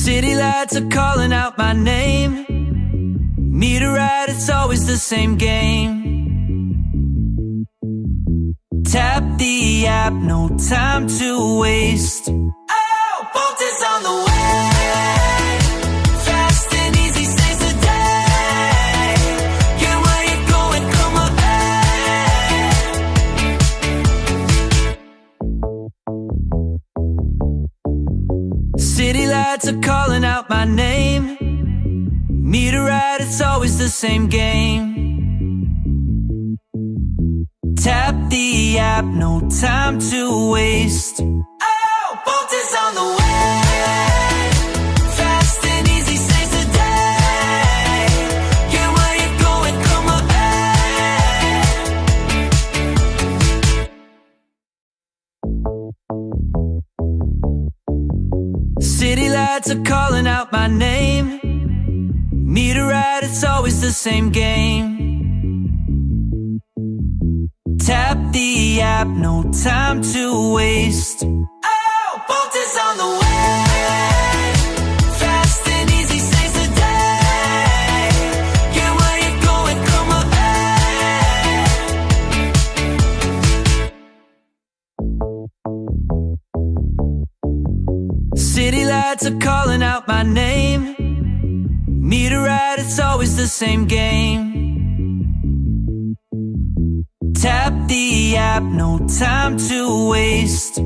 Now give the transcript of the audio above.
City lights are calling out my name. Meter ride, it's always the same game. Tap the app, no time to waste. Oh, Bolt is on the way. Fast and easy saves the day. Get where you're going, come on. City lights are calling out my name. Meter ride, it's always the same game. Tap the app, no time to waste. Oh, Bolt is on the way. Fast and easy saves the day. Get where you're going, come on. City lights are calling out my name. Meter ride, it's always the same game. Tap the app, no time to waste. Oh, Bolt is on the way. Fast and easy saves the day. Get where you're going, come on. City lights are calling out my name. Meter ride, it's always the same game. Tap the app, no time to waste.